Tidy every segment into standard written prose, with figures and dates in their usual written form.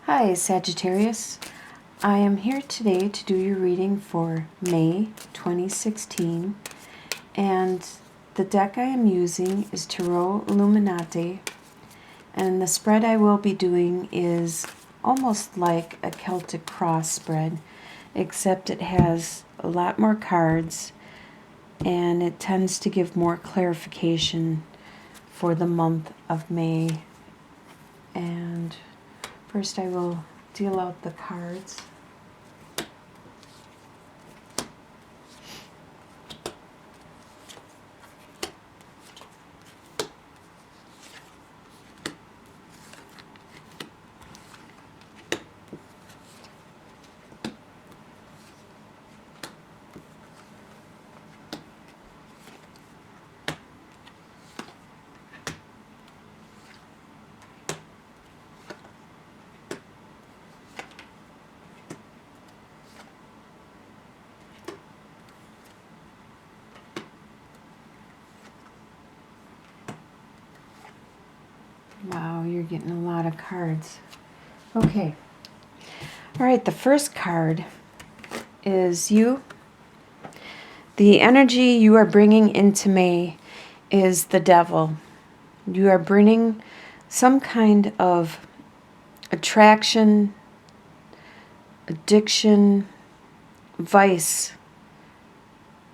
Hi, Sagittarius. I am here today to do your reading for May 2016, and the deck I am using is Tarot Illuminati, and the spread I will be doing is almost like a Celtic cross spread, except it has a lot more cards and it tends to give more clarification for the month of May. And first I will deal out the cards. Wow, you're getting a lot of cards. Okay. All right, the first card is you. The energy you are bringing into May is the devil. You are bringing some kind of attraction, addiction, vice,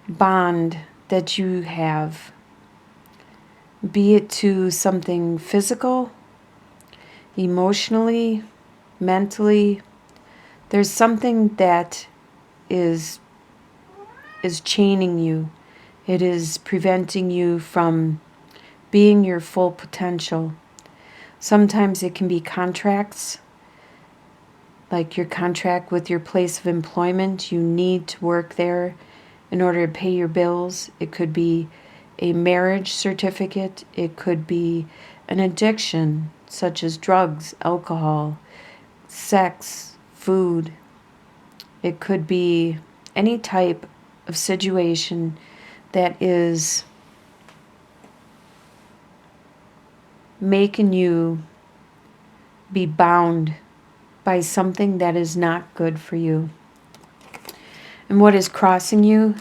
bond that you have. Be it to something physical, emotionally, mentally. There's something that is chaining you. It is preventing you from being your full potential. Sometimes it can be contracts, like your contract with your place of employment. You need to work there in order to pay your bills. It could be a marriage certificate. It could be an addiction, such as drugs, alcohol, sex, food. It could be any type of situation that is making you be bound by something that is not good for you. And what is crossing you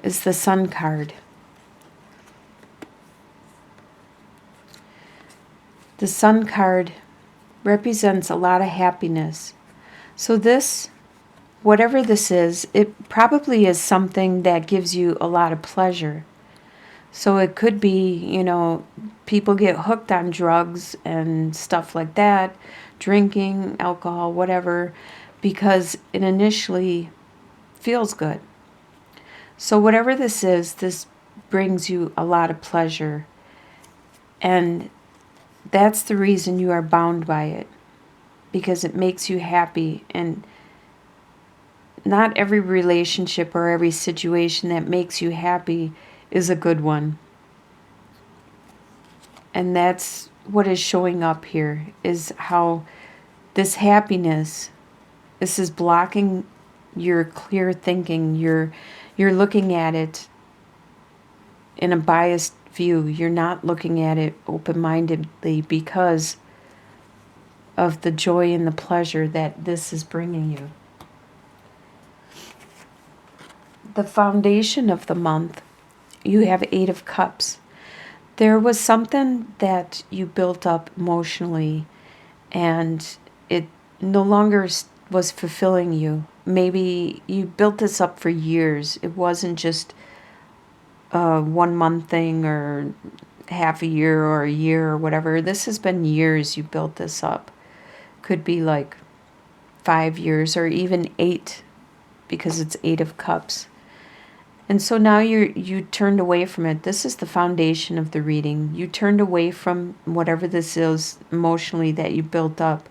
is the Sun card. The Sun card represents a lot of happiness. So this, whatever this is, it probably is something that gives you a lot of pleasure. So it could be, people get hooked on drugs and stuff like that, drinking, alcohol, whatever, because it initially feels good. So whatever this is, this brings you a lot of pleasure. And that's the reason you are bound by it, because it makes you happy. And not every relationship or every situation that makes you happy is a good one. And that's what is showing up here, is how this happiness, this is blocking your clear thinking. You're looking at it in a biased view. You're not looking at it open-mindedly because of the joy and the pleasure that this is bringing you. The foundation of the month, you have 8 of Cups. There was something that you built up emotionally and it no longer was fulfilling you. Maybe you built this up for years. It wasn't just a 1 month thing or half a year or a year or whatever. This has been years you built this up. Could be like 5 years or even 8, because it's 8 of Cups. And so now you turned away from it. This is the foundation of the reading. You turned away from whatever this is emotionally that you built up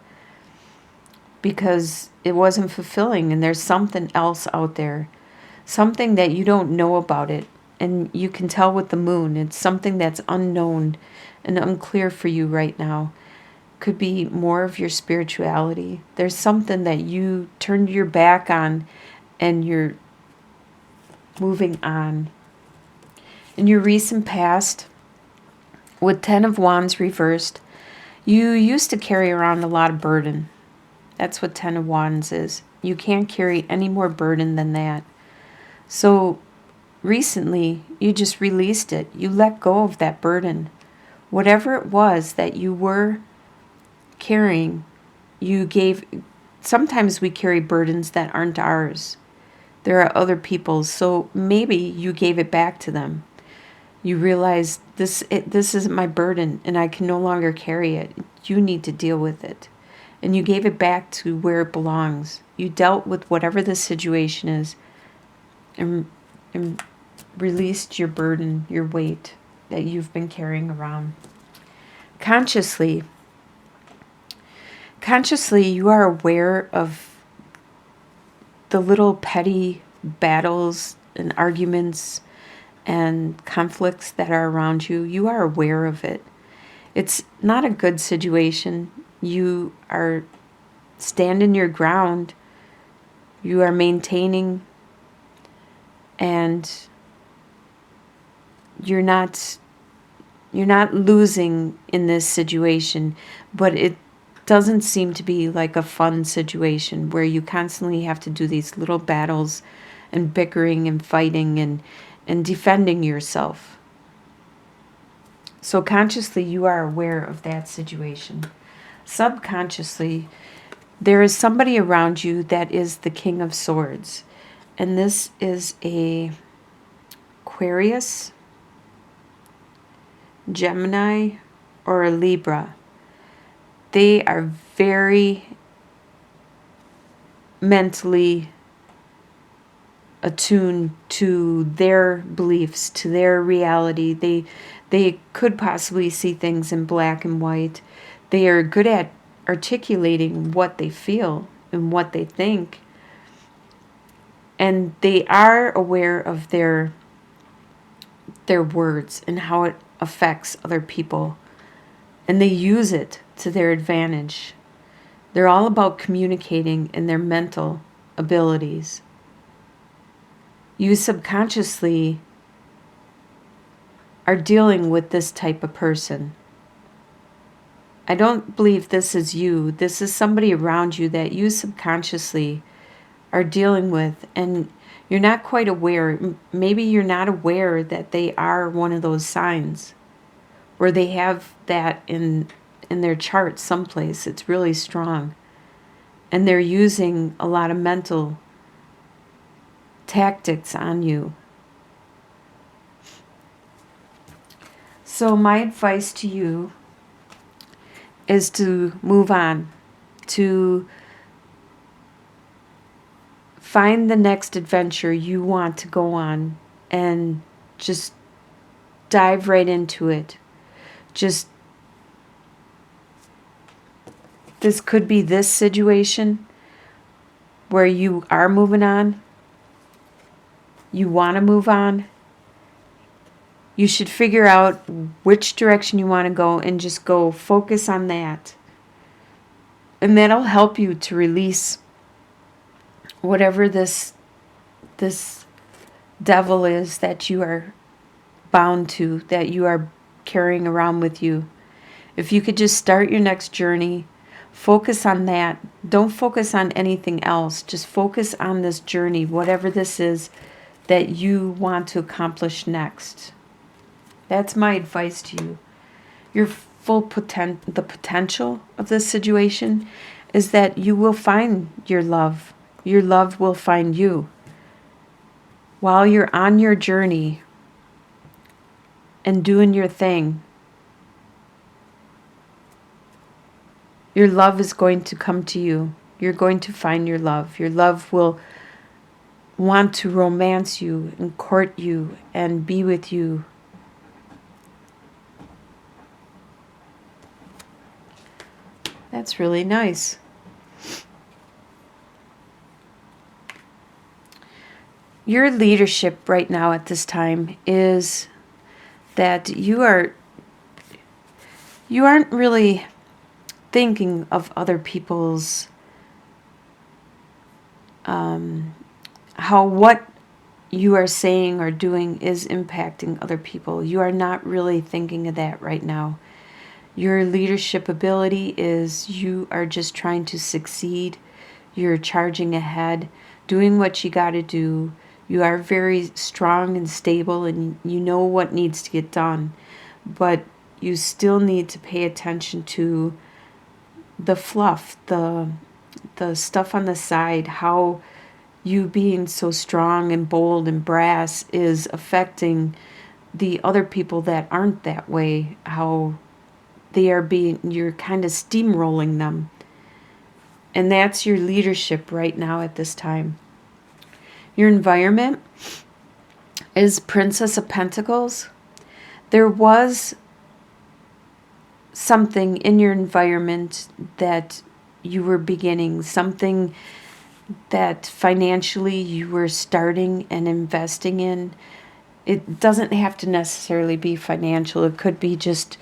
because it wasn't fulfilling, and there's something else out there, something that you don't know about it. And you can tell with the moon, it's something that's unknown and unclear for you right now. Could be more of your spirituality. There's something that you turned your back on and you're moving on. In your recent past, with 10 of Wands reversed, you used to carry around a lot of burden. That's what Ten of Wands is. You can't carry any more burden than that. So recently, you just released it. You let go of that burden. Whatever it was that you were carrying, you gave. Sometimes we carry burdens that aren't ours. There are other people's. So maybe you gave it back to them. You realize this isn't my burden and I can no longer carry it. You need to deal with it. And you gave it back to where it belongs. You dealt with whatever the situation is and released your burden, your weight that you've been carrying around. Consciously, you are aware of the little petty battles and arguments and conflicts that are around you. You are aware of it. It's not a good situation. You are standing your ground. You are maintaining, and you're not losing in this situation, but it doesn't seem to be like a fun situation where you constantly have to do these little battles and bickering and fighting and defending yourself. So consciously, you are aware of that situation. Subconsciously, there is somebody around you that is the King of Swords. And this is a Aquarius, Gemini, or a Libra. They are very mentally attuned to their beliefs, to their reality. They could possibly see things in black and white. They are good at articulating what they feel and what they think. And they are aware of their words and how it affects other people. And they use it to their advantage. They're all about communicating in their mental abilities. You subconsciously are dealing with this type of person. I don't believe this is you. This is somebody around you that you subconsciously are dealing with, and you're not quite aware. Maybe you're not aware that they are one of those signs, or they have that in their chart someplace. It's really strong, and they're using a lot of mental tactics on you. So my advice to you is to move on, to find the next adventure you want to go on, and just dive right into it. This could be this situation where you are moving on. You want to move on. You should figure out which direction you want to go and just go focus on that. And that'll help you to release whatever this devil is that you are bound to, that you are carrying around with you. If you could just start your next journey, focus on that. Don't focus on anything else. Just focus on this journey, whatever this is that you want to accomplish next. That's my advice to you. Your the potential of this situation is that you will find your love. Your love will find you. While you're on your journey and doing your thing, your love is going to come to you. You're going to find your love. Your love will want to romance you and court you and be with you. That's really nice. Your leadership right now at this time is that you aren't really thinking of other people's how what you are saying or doing is impacting other people. You are not really thinking of that right now. Your leadership ability is you are just trying to succeed. You're charging ahead, doing what you got to do. You are very strong and stable, and you know what needs to get done. But you still need to pay attention to the fluff, the stuff on the side, how you being so strong and bold and brass is affecting the other people that aren't that way, how you're kind of steamrolling them. And that's your leadership right now at this time. Your environment is Princess of Pentacles. There was something in your environment that you were beginning, something that financially you were starting and investing in. It doesn't have to necessarily be financial. It could be just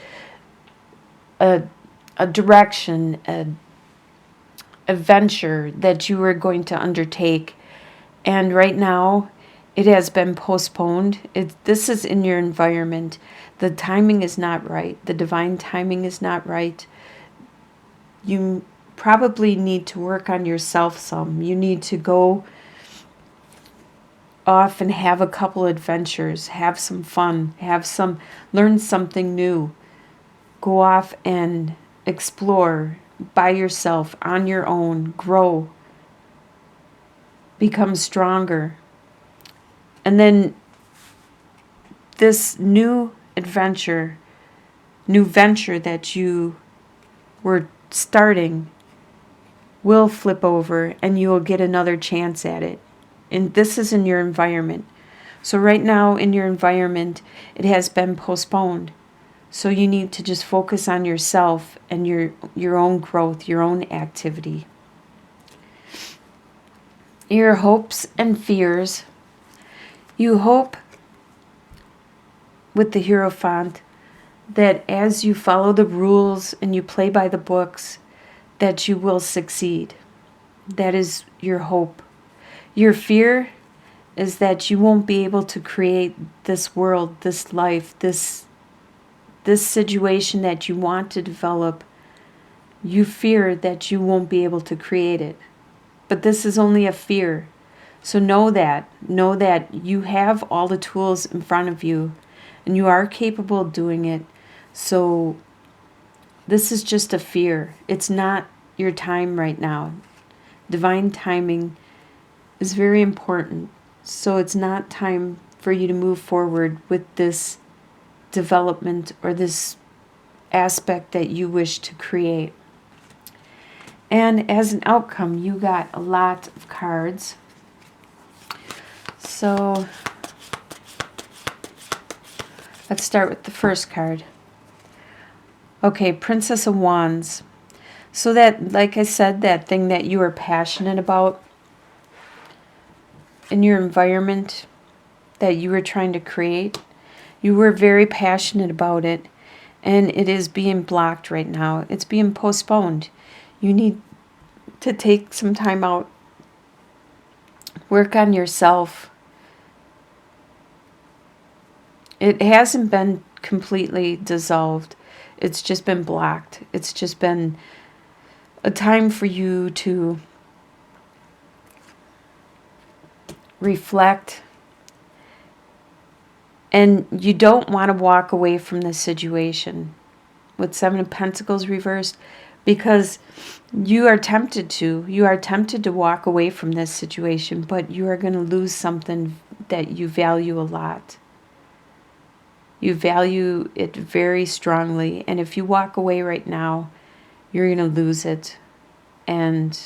a direction, a venture that you were going to undertake. And right now, it has been postponed. This is in your environment. The timing is not right. The divine timing is not right. You probably need to work on yourself some. You need to go off and have a couple adventures, have some fun, learn something new. Go off and explore by yourself, on your own, grow, become stronger. And then this new venture that you were starting will flip over and you will get another chance at it. And this is in your environment. So right now in your environment, it has been postponed. So you need to just focus on yourself and your own growth, your own activity. Your hopes and fears. You hope with the Hierophant that as you follow the rules and you play by the books, that you will succeed. That is your hope. Your fear is that you won't be able to create this world, this life, this situation that you want to develop. You fear that you won't be able to create it. But this is only a fear. So know that you have all the tools in front of you and you are capable of doing it. So this is just a fear. It's not your time right now. Divine timing is very important. So it's not time for you to move forward with this development or this aspect that you wish to create. And as an outcome, you got a lot of cards. So let's start with the first card. Okay, Princess of Wands. So that, like I said, that thing that you are passionate about in your environment that you were trying to create, you were very passionate about it, and it is being blocked right now. It's being postponed. You need to take some time out, work on yourself. It hasn't been completely dissolved. It's just been blocked. It's just been a time for you to reflect. And you don't want to walk away from this situation with Seven of Pentacles reversed, because you are tempted to. You are tempted to walk away from this situation, but you are going to lose something that you value a lot. You value it very strongly. And if you walk away right now, you're going to lose it. And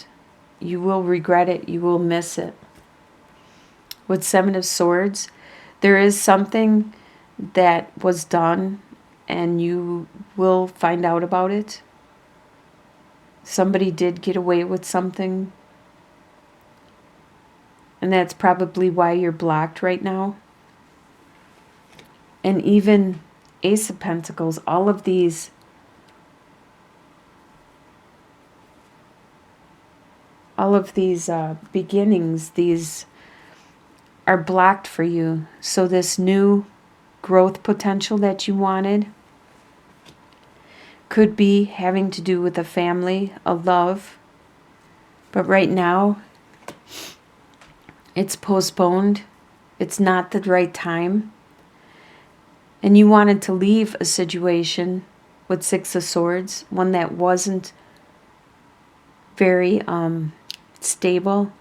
you will regret it. You will miss it. With Seven of Swords, there is something that was done and you will find out about it. Somebody did get away with something. And that's probably why you're blocked right now. And even Ace of Pentacles, all of these beginnings, these are blocked for you. So this new growth potential that you wanted Could be having to do with a family, a love. But right now, it's postponed. It's not the right time. And you wanted to leave a situation with Six of Swords, one that wasn't very stable,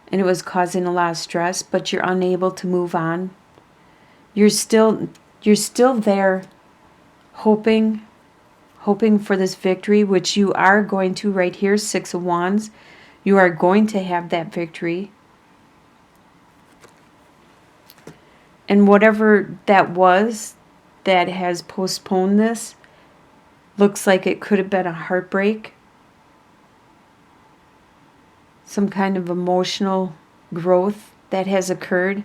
and it was causing a lot of stress, but you're unable to move on. You're still there hoping for this victory, which you are going to right here, Six of Wands. You are going to have that victory. And whatever that was that has postponed this, looks like it could have been a heartbreak. Some kind of emotional growth that has occurred.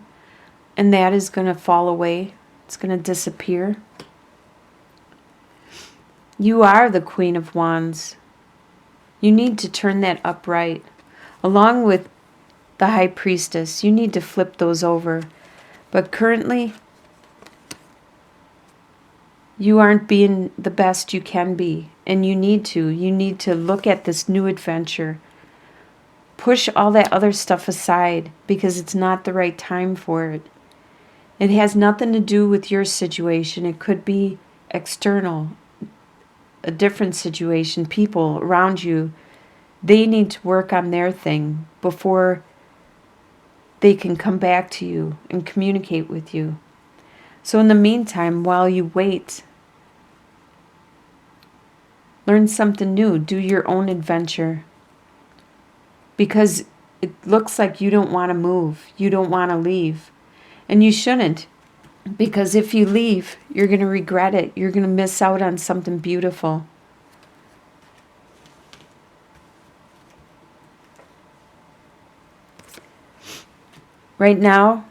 And that is going to fall away. It's going to disappear. You are the Queen of Wands. You need to turn that upright. Along with the High Priestess, you need to flip those over. But currently, you aren't being the best you can be. And you need to. You need to look at this new adventure. Push all that other stuff aside because it's not the right time for it. It has nothing to do with your situation. It could be external, a different situation, people around you. They need to work on their thing before they can come back to you and communicate with you. So in the meantime, while you wait, learn something new. Do your own adventure. Because it looks like you don't want to move. You don't want to leave. And you shouldn't. Because if you leave, you're going to regret it. You're going to miss out on something beautiful. Right now,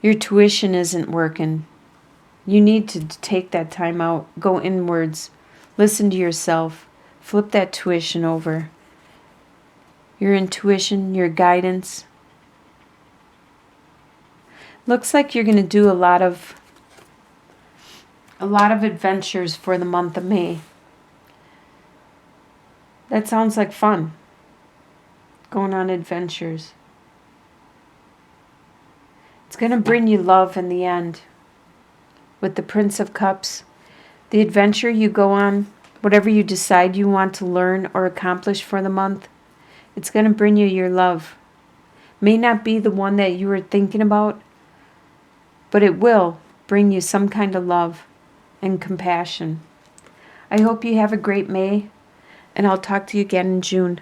your tuition isn't working. You need to take that time out. Go inwards. Listen to yourself. Flip that tuition over. Your intuition, your guidance. Looks like you're going to do a lot of adventures for the month of May. That sounds like fun. Going on adventures. It's going to bring you love in the end. With the Prince of Cups, the adventure you go on, whatever you decide you want to learn or accomplish for the month, it's going to bring you your love. May not be the one that you were thinking about, but it will bring you some kind of love and compassion. I hope you have a great May, and I'll talk to you again in June.